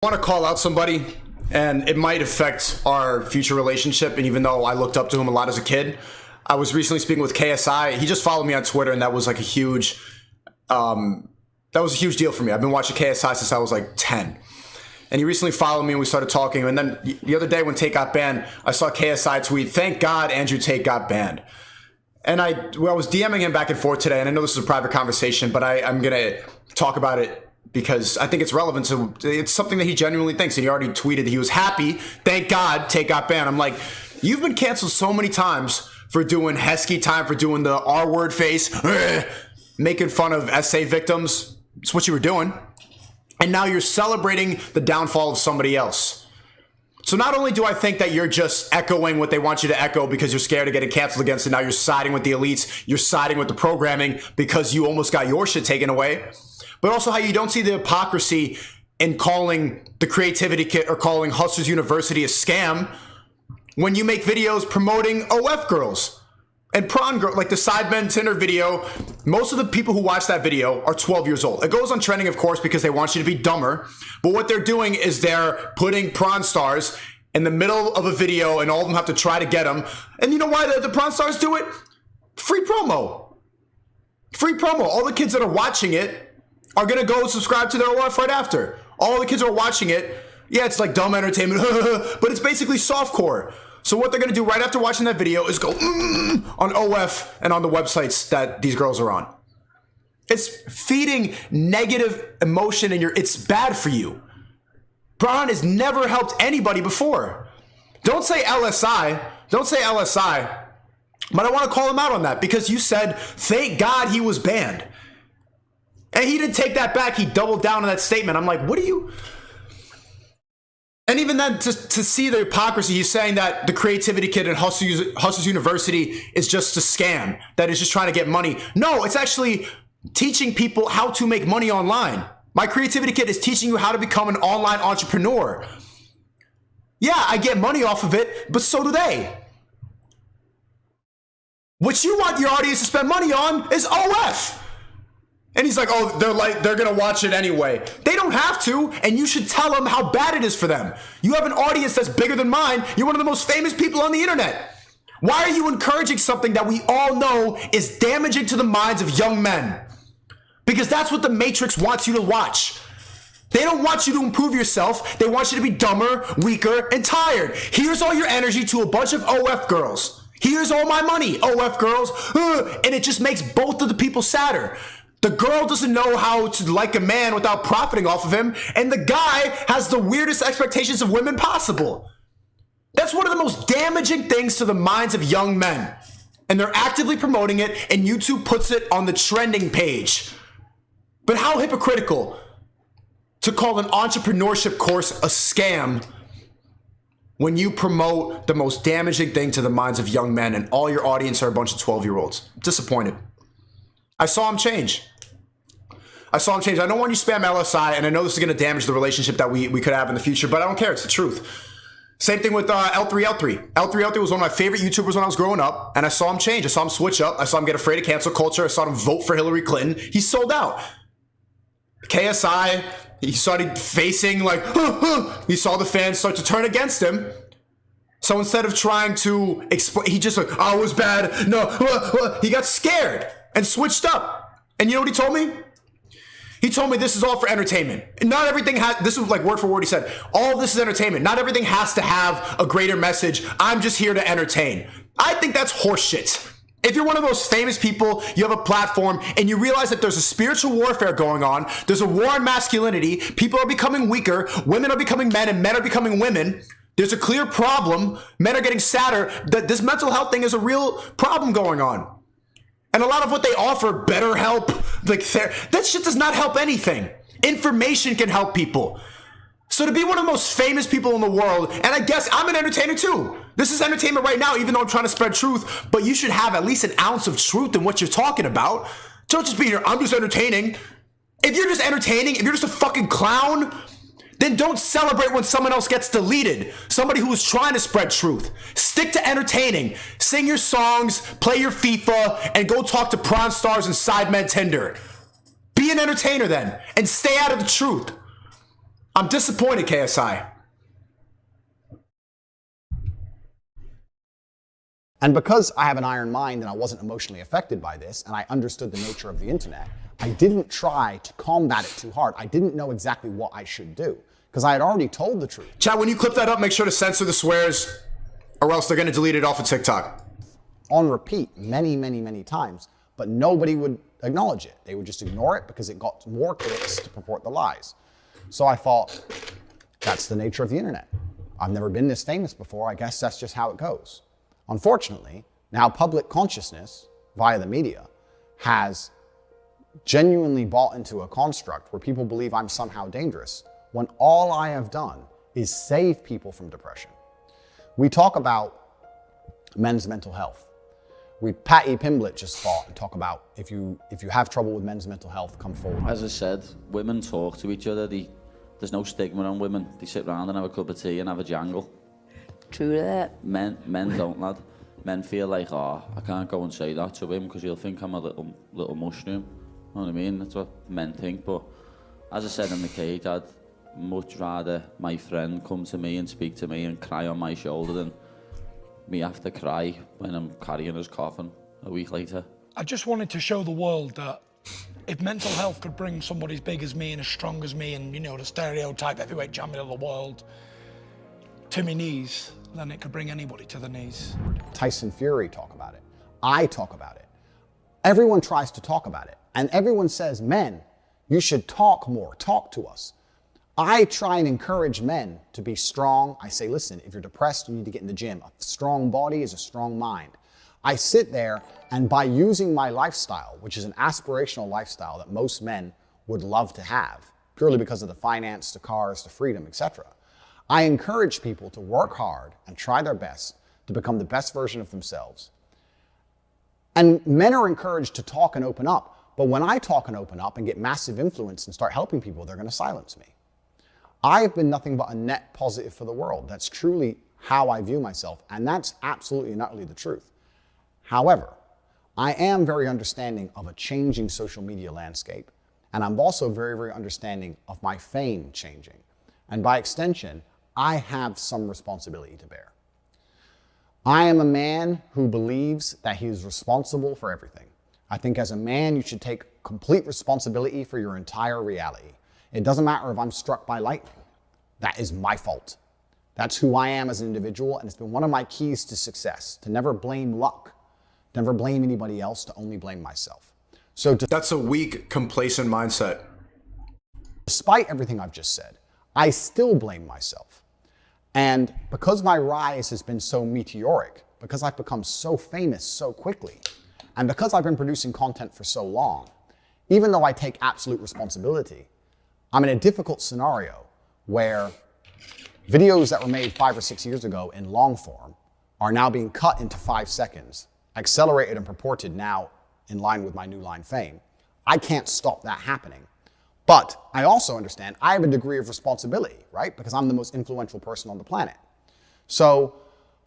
I want to call out somebody, and it might affect our future relationship. And even though I looked up to him a lot as a kid, I was recently speaking with KSI. He just followed me on Twitter, and that was like a huge deal for me. I've been watching KSI since I was like 10. And he recently followed me and we started talking. And then the other day when Tate got banned, I saw KSI tweet, "Thank God Andrew Tate got banned." And I was DMing him back and forth today, and I know this is a private conversation, but I'm going to talk about it because I think it's relevant to, it's something that he genuinely thinks. And he already tweeted that he was happy. Thank God Tate got banned. I'm like, you've been canceled so many times for doing Heskey time, for doing the R word face, making fun of SA victims. It's what you were doing. And now you're celebrating the downfall of somebody else. So not only do I think that you're just echoing what they want you to echo because you're scared of getting canceled against, and now you're siding with the elites, you're siding with the programming because you almost got your shit taken away, but also how you don't see the hypocrisy in calling the Creativity Kit or calling Hustlers University a scam when you make videos promoting OF girls and prawn girl, like the Sidemen Tinder video. Most of the people who watch that video are 12 years old. It goes on trending, of course, because they want you to be dumber. But what they're doing is they're putting prawn stars in the middle of a video, and all of them have to try to get them. And you know why the prawn stars do it? Free promo. Free promo. All the kids that are watching it are going to go subscribe to their OF right after. All the kids are watching it. Yeah, it's like dumb entertainment, but it's basically softcore. So what they're going to do right after watching that video is go on OF and on the websites that these girls are on. It's feeding negative emotion in it's bad for you. Braun has never helped anybody before. Don't say LSI. Don't say LSI. But I want to call him out on that because you said, thank God he was banned. And he didn't take that back. He doubled down on that statement. I'm like, what are you... And even then, to see the hypocrisy, he's saying that the Creativity Kit and Hustlers University is just a scam, that is just trying to get money. No, it's actually teaching people how to make money online. My Creativity Kit is teaching you how to become an online entrepreneur. Yeah, I get money off of it, but so do they. What you want your audience to spend money on is OF. And he's like, oh, they're going to watch it anyway. They don't have to, and you should tell them how bad it is for them. You have an audience that's bigger than mine. You're one of the most famous people on the internet. Why are you encouraging something that we all know is damaging to the minds of young men? Because that's what the Matrix wants you to watch. They don't want you to improve yourself. They want you to be dumber, weaker, and tired. Here's all your energy to a bunch of OF girls. Here's all my money, OF girls. And it just makes both of the people sadder. The girl doesn't know how to like a man without profiting off of him, and the guy has the weirdest expectations of women possible. That's one of the most damaging things to the minds of young men. And they're actively promoting it, and YouTube puts it on the trending page. But how hypocritical to call an entrepreneurship course a scam when you promote the most damaging thing to the minds of young men, and all your audience are a bunch of 12-year-olds. Disappointed. I saw him change. I don't want you to spam LSI, and I know this is going to damage the relationship that we could have in the future, but I don't care. It's the truth. Same thing with L3L3. L3L3 was one of my favorite YouTubers when I was growing up, and I saw him change. I saw him switch up. I saw him get afraid of cancel culture. I saw him vote for Hillary Clinton. He sold out. KSI, he started facing like, he saw the fans start to turn against him. So instead of trying to explain, he just like, oh, it was bad. No, he got scared and switched up. And you know what he told me? He told me this is all for entertainment. And not everything this is like word for word. He said, all of this is entertainment. Not everything has to have a greater message. I'm just here to entertain. I think that's horseshit. If you're one of those famous people, you have a platform, and you realize that there's a spiritual warfare going on, there's a war on masculinity, people are becoming weaker, women are becoming men, and men are becoming women. There's a clear problem. Men are getting sadder. That this mental health thing is a real problem going on. And a lot of what they offer, BetterHelp, like that shit does not help anything. Information can help people. So to be one of the most famous people in the world, and I guess I'm an entertainer too. This is entertainment right now, even though I'm trying to spread truth, but you should have at least an ounce of truth in what you're talking about. Don't just be here, I'm just entertaining. If you're just entertaining, if you're just a fucking clown, then don't celebrate when someone else gets deleted. Somebody who is trying to spread truth. Stick to entertaining. Sing your songs, play your FIFA, and go talk to prawn stars and Sidemen Tinder. Be an entertainer then, and stay out of the truth. I'm disappointed, KSI. And because I have an iron mind and I wasn't emotionally affected by this, and I understood the nature of the internet, I didn't try to combat it too hard. I didn't know exactly what I should do because I had already told the truth. Chat, when you clip that up, make sure to censor the swears or else they're going to delete it off of TikTok. On repeat many, many, many times, but nobody would acknowledge it. They would just ignore it because it got more clicks to purport the lies. So I thought, that's the nature of the internet. I've never been this famous before. I guess that's just how it goes. Unfortunately, now public consciousness via the media has genuinely bought into a construct where people believe I'm somehow dangerous when all I have done is save people from depression. We talk about men's mental health. Patty Pimblett just fought and talk about if you have trouble with men's mental health, come forward. As I said, women talk to each other. There's no stigma on women. They sit around and have a cup of tea and have a jangle. True that. Men don't, lad. Men feel like, oh, I can't go and say that to him because he'll think I'm a little mushroom. You know what I mean? That's what men think. But as I said in the cage, I'd much rather my friend come to me and speak to me and cry on my shoulder than me have to cry when I'm carrying his coffin a week later. I just wanted to show the world that if mental health could bring somebody as big as me and as strong as me and, you know, the stereotype heavyweight champion of the world to my knees, then it could bring anybody to the knees. Tyson Fury talk about it. I talk about it. Everyone tries to talk about it. And everyone says, men, you should talk more, talk to us. I try and encourage men to be strong. I say, listen, if you're depressed, you need to get in the gym. A strong body is a strong mind. I sit there and by using my lifestyle, which is an aspirational lifestyle that most men would love to have, purely because of the finance, the cars, the freedom, etc., I encourage people to work hard and try their best to become the best version of themselves. And men are encouraged to talk and open up. But when I talk and open up and get massive influence and start helping people, they're going to silence me. I've been nothing but a net positive for the world. That's truly how I view myself. And that's absolutely and utterly the truth. However, I am very understanding of a changing social media landscape. And I'm also very, very understanding of my fame changing. And by extension, I have some responsibility to bear. I am a man who believes that he is responsible for everything. I think as a man, you should take complete responsibility for your entire reality. It doesn't matter if I'm struck by lightning. That is my fault. That's who I am as an individual, and it's been one of my keys to success, to never blame luck, to never blame anybody else, to only blame myself. So that's a weak, complacent mindset. Despite everything I've just said, I still blame myself. And because my rise has been so meteoric, because I've become so famous so quickly, and because I've been producing content for so long, even though I take absolute responsibility, I'm in a difficult scenario where videos that were made 5 or 6 years ago in long form are now being cut into 5 seconds, accelerated and purported now in line with my new line fame. I can't stop that happening. But I also understand I have a degree of responsibility, right? Because I'm the most influential person on the planet. So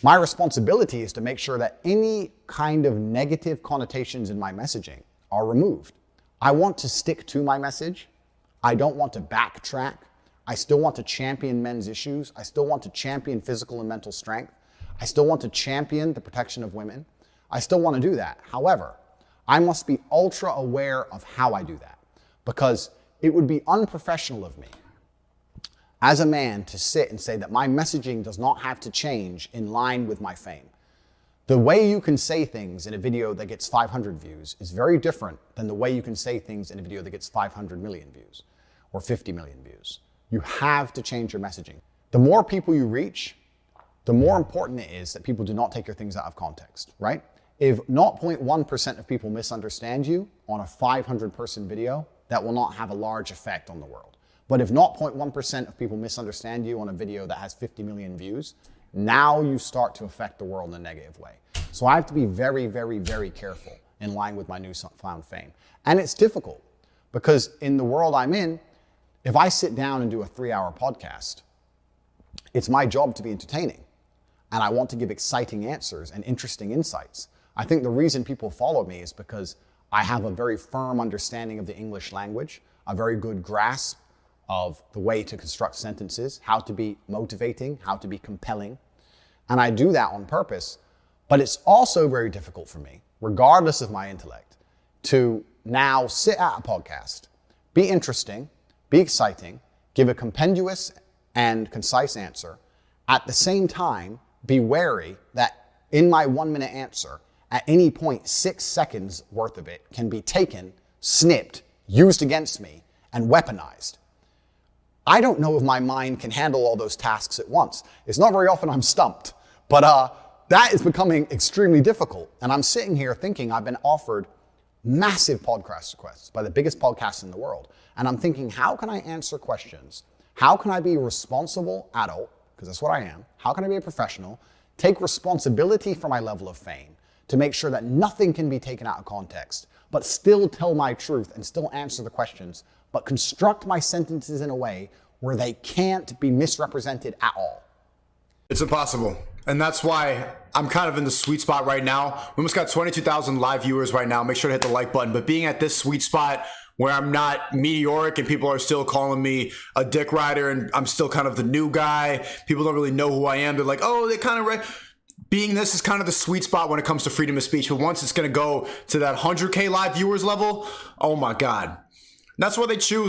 my responsibility is to make sure that any kind of negative connotations in my messaging are removed. I want to stick to my message. I don't want to backtrack. I still want to champion men's issues. I still want to champion physical and mental strength. I still want to champion the protection of women. I still want to do that. However, I must be ultra aware of how I do that, because it would be unprofessional of me as a man to sit and say that my messaging does not have to change in line with my fame. The way you can say things in a video that gets 500 views is very different than the way you can say things in a video that gets 500 million views or 50 million views. You have to change your messaging. The more people you reach, the more important it is that people do not take your things out of context, right? If 0.1% of people misunderstand you on a 500-person video, that will not have a large effect on the world. But if 0.1% of people misunderstand you on a video that has 50 million views, now you start to affect the world in a negative way. So I have to be very, very, very careful in line with my newfound fame. And it's difficult because in the world I'm in, if I sit down and do a 3-hour podcast, it's my job to be entertaining. And I want to give exciting answers and interesting insights. I think the reason people follow me is because I have a very firm understanding of the English language, a very good grasp of the way to construct sentences, how to be motivating, how to be compelling. And I do that on purpose. But it's also very difficult for me, regardless of my intellect, to now sit at a podcast, be interesting, be exciting, give a compendious and concise answer, at the same time, be wary that in my 1 minute answer, at any point, 6 seconds worth of it can be taken, snipped, used against me, and weaponized. I don't know if my mind can handle all those tasks at once. It's not very often I'm stumped, but that is becoming extremely difficult. And I'm sitting here thinking I've been offered massive podcast requests by the biggest podcasts in the world. And I'm thinking, how can I answer questions? How can I be a responsible adult, because that's what I am. How can I be a professional, take responsibility for my level of fame to make sure that nothing can be taken out of context, but still tell my truth and still answer the questions, but construct my sentences in a way where they can't be misrepresented at all? It's impossible. And that's why I'm kind of in the sweet spot right now. We almost got 22,000 live viewers right now. Make sure to hit the like button. But being at this sweet spot where I'm not meteoric and people are still calling me a dick rider and I'm still kind of the new guy. People don't really know who I am. They're like, oh, they kind of... Being this is kind of the sweet spot when it comes to freedom of speech. But once it's going to go to that 100K live viewers level, oh my God. That's why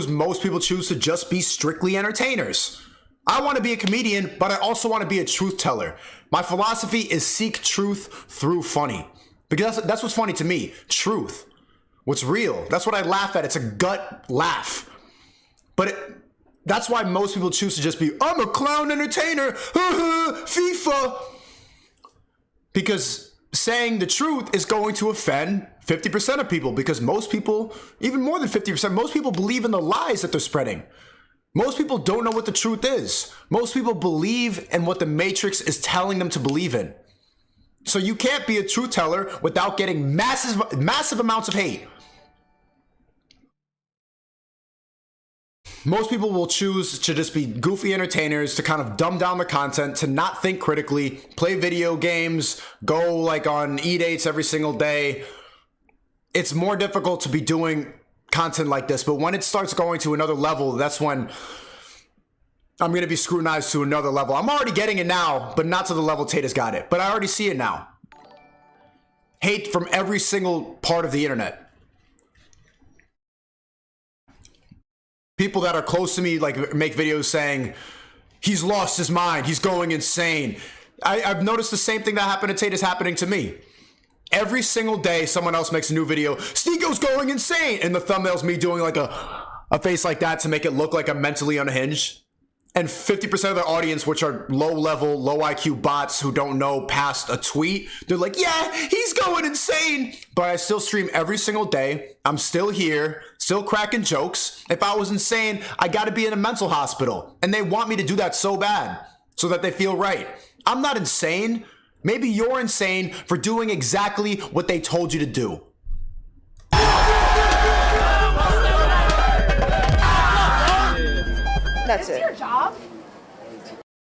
most people choose to just be strictly entertainers. I want to be a comedian, but I also want to be a truth teller. My philosophy is seek truth through funny. Because that's what's funny to me. Truth. What's real. That's what I laugh at. It's a gut laugh. But that's why most people choose to just be, I'm a clown entertainer. FIFA. Because saying the truth is going to offend 50% of people. Because most people, even more than 50%, most people believe in the lies that they're spreading. Most people don't know what the truth is. Most people believe in what the Matrix is telling them to believe in. So you can't be a truth teller without getting massive amounts of hate. Most people will choose to just be goofy entertainers, to kind of dumb down the content, to not think critically, play video games, go like on e-dates every single day. It's more difficult to be doing content like this, but when it starts going to another level, that's when I'm going to be scrutinized to another level. I'm already getting it now, but not to the level Tate has got it. But I already see it now. Hate from every single part of the internet. People that are close to me like make videos saying, he's lost his mind, he's going insane. I've noticed the same thing that happened to Tate is happening to me. Every single day, someone else makes a new video. SNEAKO's going insane. And the thumbnail's me doing like a face like that to make it look like I'm mentally unhinged. And 50% of their audience, which are low level, low IQ bots who don't know past a tweet, they're like, yeah, he's going insane. But I still stream every single day. I'm still here, still cracking jokes. If I was insane, I got to be in a mental hospital. And they want me to do that so bad so that they feel right. I'm not insane. Maybe you're insane for doing exactly what they told you to do. That's it. Your job?